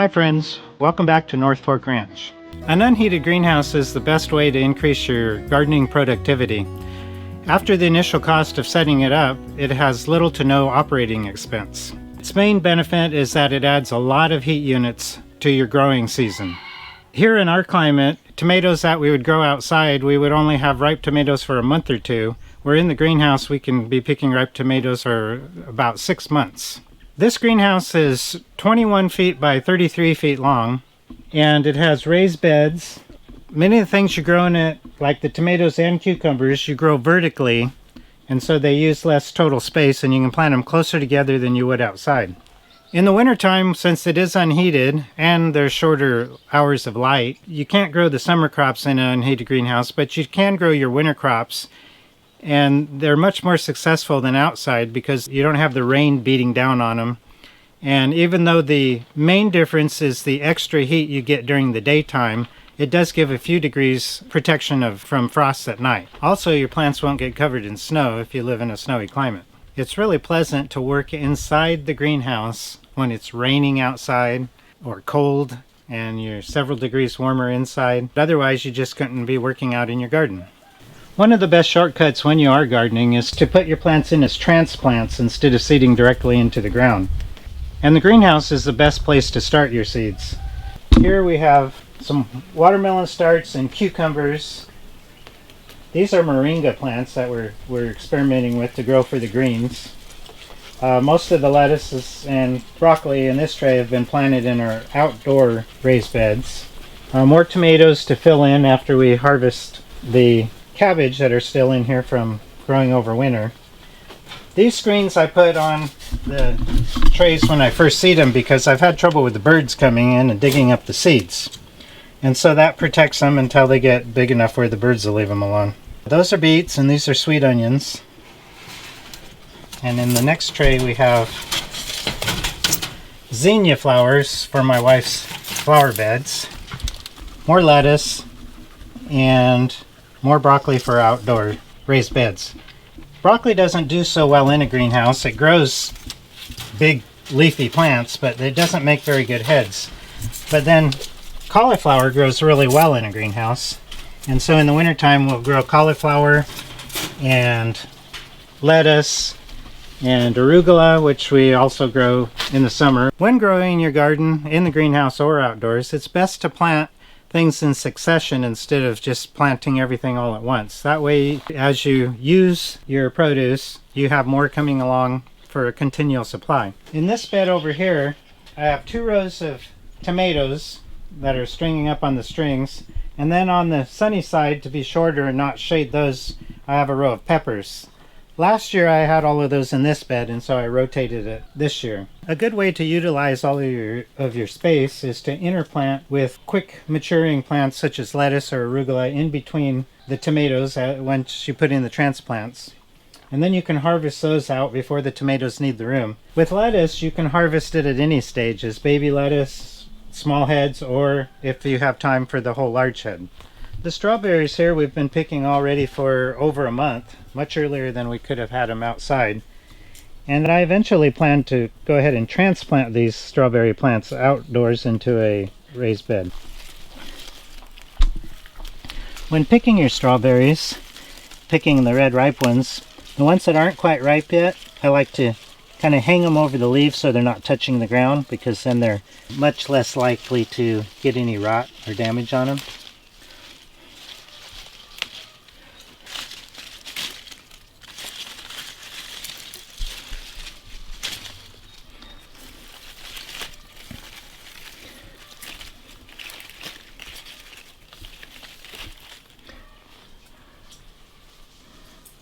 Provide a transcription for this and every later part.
Hi friends, welcome back to North Fork Ranch. An unheated greenhouse is the best way to increase your gardening productivity. After the initial cost of setting it up, it has little to no operating expense. Its main benefit is that it adds a lot of heat units to your growing season. Here in our climate, tomatoes that we would grow outside, we would only have ripe tomatoes for a month or two, where in the greenhouse we can be picking ripe tomatoes for about 6 months. This greenhouse is 21 feet by 33 feet long, and it has raised beds. Many of the things you grow in it, like the tomatoes and cucumbers, you grow vertically, and so they use less total space, and you can plant them closer together than you would outside. In the wintertime, since it is unheated and there's shorter hours of light, you can't grow the summer crops in an unheated greenhouse, but you can grow your winter crops, and they're much more successful than outside because you don't have the rain beating down on them. And even though the main difference is the extra heat you get during the daytime, it does give a few degrees protection from frost at night. Also, your plants won't get covered in snow if you live in a snowy climate. It's really pleasant to work inside the greenhouse when it's raining outside or cold and you're several degrees warmer inside. Otherwise, you just couldn't be working out in your garden. One of the best shortcuts when you are gardening is to put your plants in as transplants instead of seeding directly into the ground. And the greenhouse is the best place to start your seeds. Here we have some watermelon starts and cucumbers. These are moringa plants that we're experimenting with to grow for the greens. Most of the lettuces and broccoli in this tray have been planted in our outdoor raised beds. More tomatoes to fill in after we harvest the cabbage that are still in here from growing over winter. These screens I put on the trays when I first seed them because I've had trouble with the birds coming in and digging up the seeds. And so that protects them until they get big enough where the birds will leave them alone. Those are beets and these are sweet onions. And in the next tray we have zinnia flowers for my wife's flower beds. More lettuce and more broccoli for outdoor raised beds. Broccoli doesn't do so well in a greenhouse. It grows big leafy plants, but it doesn't make very good heads. But then cauliflower grows really well in a greenhouse. And so in the wintertime we'll grow cauliflower and lettuce and arugula, which we also grow in the summer. When growing your garden in the greenhouse or outdoors, it's best to plant things in succession instead of just planting everything all at once. That way, as you use your produce, you have more coming along for a continual supply. In this bed over here, I have 2 rows of tomatoes that are stringing up on the strings, and then on the sunny side, to be shorter and not shade those, I have a row of peppers. Last year I had all of those in this bed, and so I rotated it this year. A good way to utilize all of your space is to interplant with quick maturing plants such as lettuce or arugula in between the tomatoes once you put in the transplants. And then you can harvest those out before the tomatoes need the room. With lettuce, you can harvest it at any stage as baby lettuce, small heads, or if you have time for the whole large head. The strawberries here we've been picking already for over a month, much earlier than we could have had them outside. And I eventually plan to go ahead and transplant these strawberry plants outdoors into a raised bed. When picking your strawberries, picking the red ripe ones, the ones that aren't quite ripe yet, I like to kind of hang them over the leaves so they're not touching the ground, because then they're much less likely to get any rot or damage on them.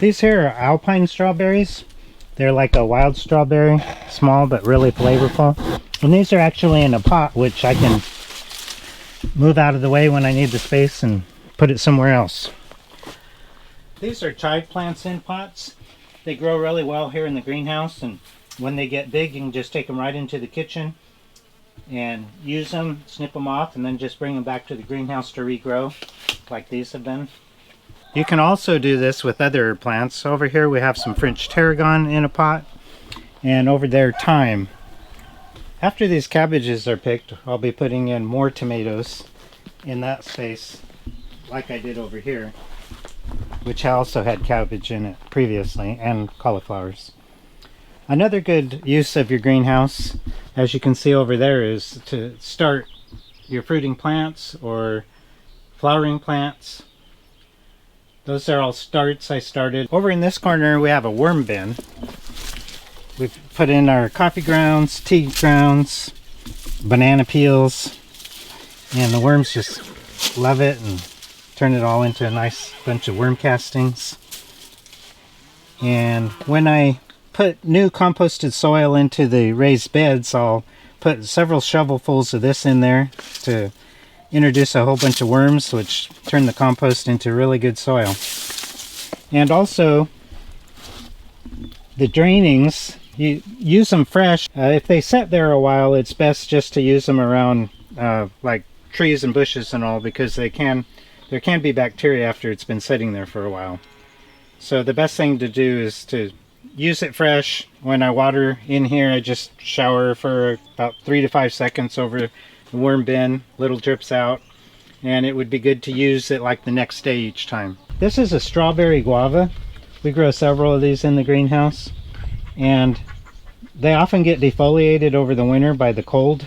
These here are alpine strawberries. They're like a wild strawberry, small but really flavorful. And these are actually in a pot, which I can move out of the way when I need the space and put it somewhere else. These are chive plants in pots. They grow really well here in the greenhouse, and when they get big you can just take them right into the kitchen and use them, snip them off, and then just bring them back to the greenhouse to regrow like these have been. You can also do this with other plants. Over here we have some French tarragon in a pot, and over there thyme. After these cabbages are picked, I'll be putting in more tomatoes in that space, like I did over here, which also had cabbage in it previously, and cauliflowers. Another good use of your greenhouse, as you can see over there, is to start your fruiting plants or flowering plants. Those are all starts I started. Over in this corner we have a worm bin. We've put in our coffee grounds, tea grounds, banana peels, and the worms just love it and turn it all into a nice bunch of worm castings. And when I put new composted soil into the raised beds, I'll put several shovelfuls of this in there to introduce a whole bunch of worms, which turn the compost into really good soil. And also the drainings, you use them fresh. If they sit there a while, it's best just to use them around like trees and bushes and all, because there can be bacteria after it's been sitting there for a while. So the best thing to do is to use it fresh. When I water in here, I just shower for about 3 to 5 seconds over the worm bin, little drips out, and it would be good to use it like the next day each time. This is a strawberry guava. We grow several of these in the greenhouse, and they often get defoliated over the winter by the cold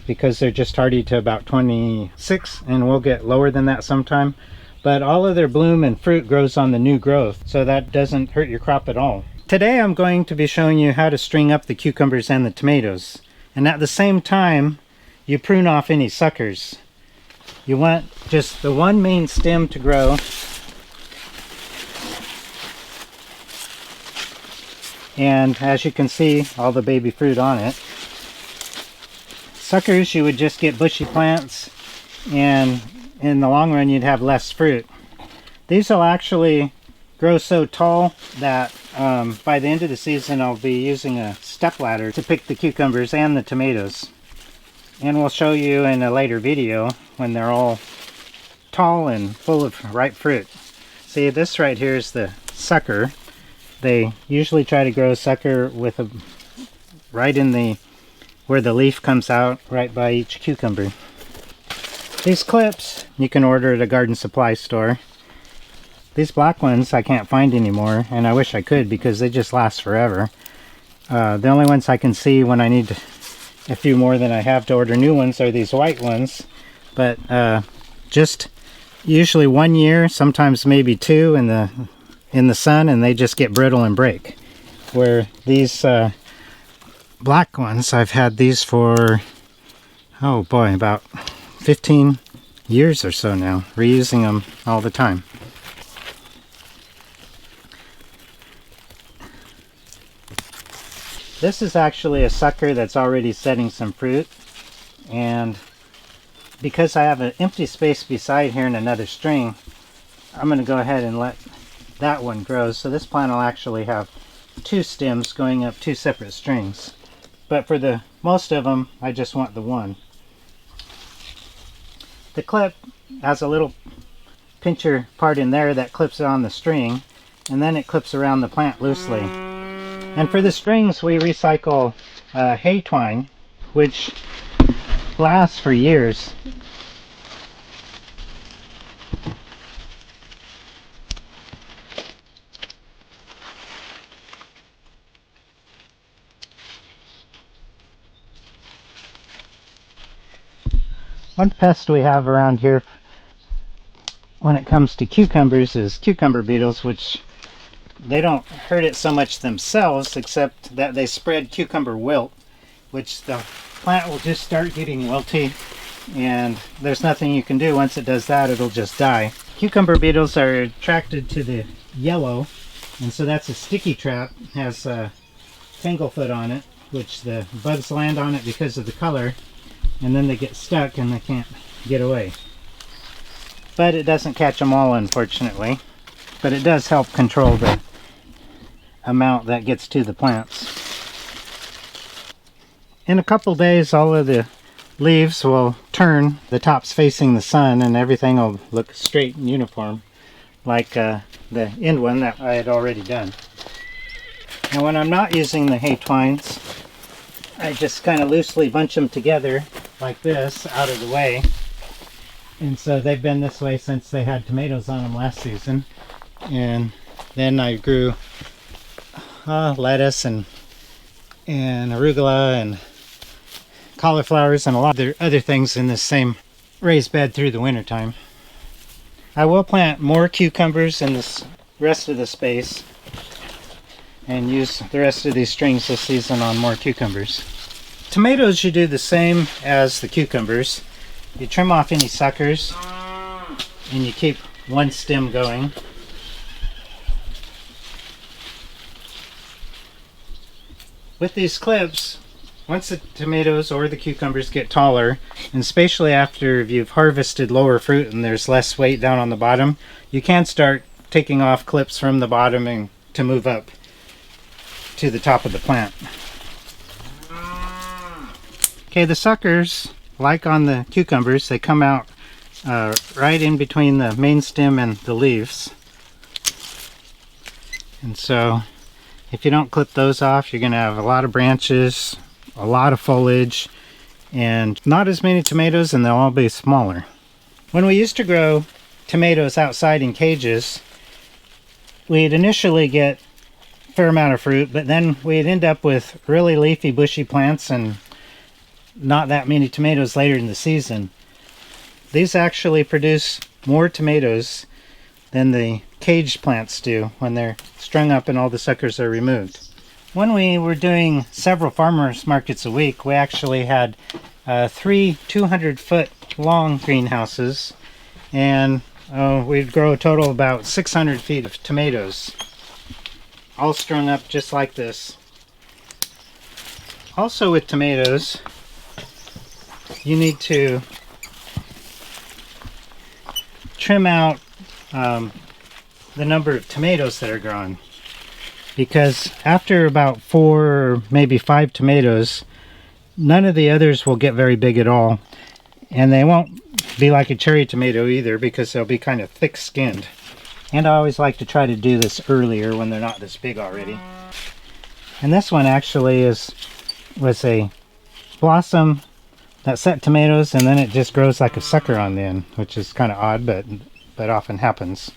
because they're just hardy to about 26, and we'll get lower than that sometime. But all of their bloom and fruit grows on the new growth, so that doesn't hurt your crop at all. Today I'm going to be showing you how to string up the cucumbers and the tomatoes, and at the same time you prune off any suckers. You want just the one main stem to grow, and as you can see, all the baby fruit on it. Suckers, you would just get bushy plants, and in the long run you'd have less fruit. These will actually grow so tall that by the end of the season I'll be using a step ladder to pick the cucumbers and the tomatoes. And we'll show you in a later video when they're all tall and full of ripe fruit. See, this right here is the sucker. They usually try to grow a sucker with a right in the where the leaf comes out, right by each cucumber. These clips you can order at a garden supply store. These black ones I can't find anymore, and I wish I could because they just last forever. The only ones I can see when I need a few more than I have to order new ones are these white ones, but just usually 1 year, sometimes maybe 2 in the sun, and they just get brittle and break. Where these black ones, I've had these for, oh boy, about 15 years or so now, reusing them all the time. This is actually a sucker that's already setting some fruit, and because I have an empty space beside here and another string, I'm going to go ahead and let that one grow. So this plant will actually have 2 stems going up 2 separate strings, but for the most of them I just want the one. The clip has a little pincher part in there that clips it on the string, and then it clips around the plant loosely. And for the strings we recycle hay twine, which lasts for years. One pest we have around here when it comes to cucumbers is cucumber beetles, which they don't hurt it so much themselves, except that they spread cucumber wilt, which the plant will just start getting wilty, and there's nothing you can do. Once it does that, it'll just die. Cucumber beetles are attracted to the yellow, and so that's a sticky trap. It has a tanglefoot on it, which the bugs land on it because of the color, and then they get stuck and they can't get away. But it doesn't catch them all, unfortunately. But it does help control the amount that gets to the plants. In a couple days, all of the leaves will turn, the tops facing the sun, and everything will look straight and uniform, like the end one that I had already done. Now when I'm not using the hay twines, I just kind of loosely bunch them together like this out of the way. And so they've been this way since they had tomatoes on them last season. And then I grew lettuce and arugula and cauliflowers and a lot of other things in this same raised bed through the winter time. I will plant more cucumbers in this rest of the space and use the rest of these strings this season on more cucumbers. Tomatoes, you do the same as the cucumbers. You trim off any suckers and you keep one stem going. With these clips, once the tomatoes or the cucumbers get taller, and especially after you've harvested lower fruit and there's less weight down on the bottom, you can start taking off clips from the bottom and to move up to the top of the plant. Okay, the suckers, like on the cucumbers, they come out right in between the main stem and the leaves. And so if you don't clip those off, you're going to have a lot of branches, a lot of foliage, and not as many tomatoes, and they'll all be smaller. When we used to grow tomatoes outside in cages, we'd initially get a fair amount of fruit, but then we'd end up with really leafy, bushy plants and not that many tomatoes later in the season. These actually produce more tomatoes than the caged plants do when they're strung up and all the suckers are removed. When we were doing several farmers markets a week, we actually had 3 200-foot long greenhouses, and we'd grow a total of about 600 feet of tomatoes, all strung up just like this. Also with tomatoes, you need to trim out the number of tomatoes that are grown, because after about 4 or maybe 5 tomatoes, none of the others will get very big at all, and they won't be like a cherry tomato either, because they'll be kind of thick skinned. And I always like to try to do this earlier when they're not this big already. And this one actually was a blossom that set tomatoes, and then it just grows like a sucker on the end, which is kind of odd, but often happens.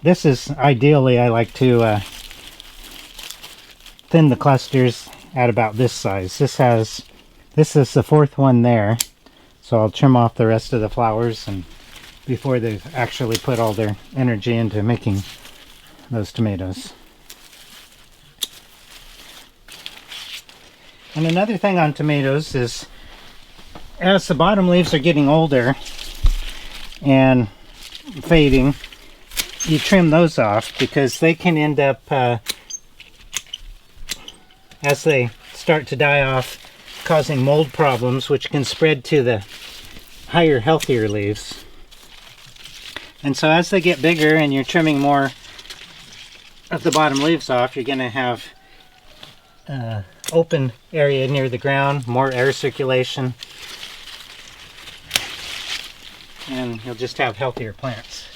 This is ideally, I like to thin the clusters at about this size. This is the 4th one there, so I'll trim off the rest of the flowers and before they've actually put all their energy into making those tomatoes. And another thing on tomatoes is, as the bottom leaves are getting older and fading, you trim those off, because they can end up, as they start to die off, causing mold problems, which can spread to the higher, healthier leaves. And so as they get bigger and you're trimming more of the bottom leaves off, you're going to have open area near the ground, more air circulation, and you'll just have healthier plants.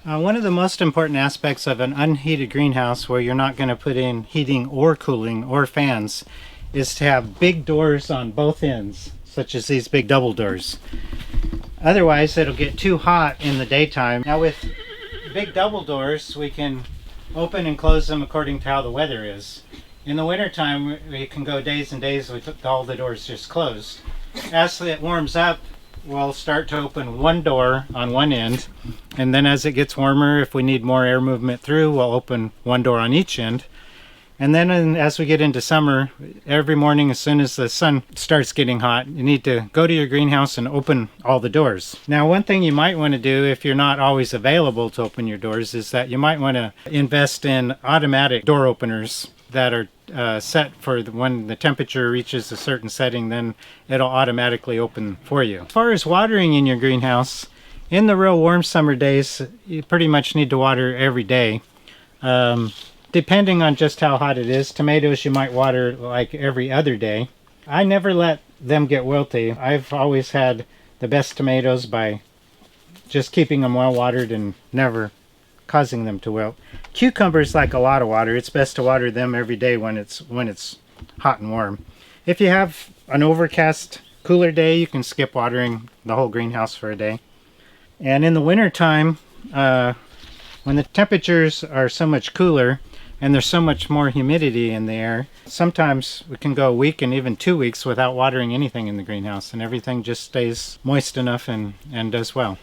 One of the most important aspects of an unheated greenhouse, where you're not going to put in heating or cooling or fans, is to have big doors on both ends, such as these big double doors. Otherwise, it'll get too hot in the daytime. Now with big double doors, we can open and close them according to how the weather is. In the wintertime, we can go days and days with all the doors just closed. As it warms up, we'll start to open one door on one end, and then as it gets warmer, if we need more air movement through, we'll open one door on each end. And then as we get into summer, every morning as soon as the sun starts getting hot, you need to go to your greenhouse and open all the doors. Now, one thing you might want to do if you're not always available to open your doors is that you might want to invest in automatic door openers that are set for when the temperature reaches a certain setting, then it'll automatically open for you. As far as watering in your greenhouse, in the real warm summer days, you pretty much need to water every day. Depending on just how hot it is, tomatoes you might water like every other day. I never let them get wilty. I've always had the best tomatoes by just keeping them well watered and never causing them to wilt. Cucumbers like a lot of water. It's best to water them every day when it's hot and warm. If you have an overcast, cooler day, you can skip watering the whole greenhouse for a day. And in the winter time, when the temperatures are so much cooler and there's so much more humidity in the air, sometimes we can go a week and even 2 weeks without watering anything in the greenhouse, and everything just stays moist enough and does well.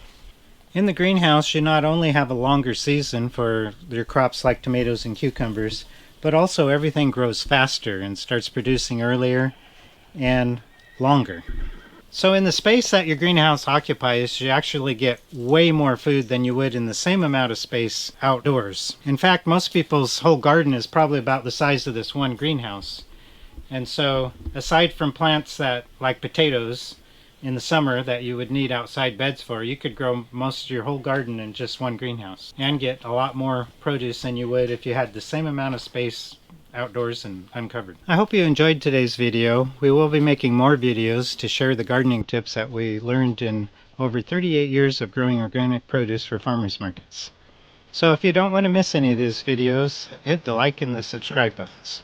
In the greenhouse, you not only have a longer season for your crops like tomatoes and cucumbers, but also everything grows faster and starts producing earlier and longer. So in the space that your greenhouse occupies, you actually get way more food than you would in the same amount of space outdoors. In fact, most people's whole garden is probably about the size of this one greenhouse. And so, aside from plants that, like potatoes, in the summer that you would need outside beds for, you could grow most of your whole garden in just one greenhouse and get a lot more produce than you would if you had the same amount of space outdoors and uncovered. I hope you enjoyed today's video. We will be making more videos to share the gardening tips that we learned in over 38 years of growing organic produce for farmers markets. So if you don't want to miss any of these videos, hit the like and the subscribe buttons.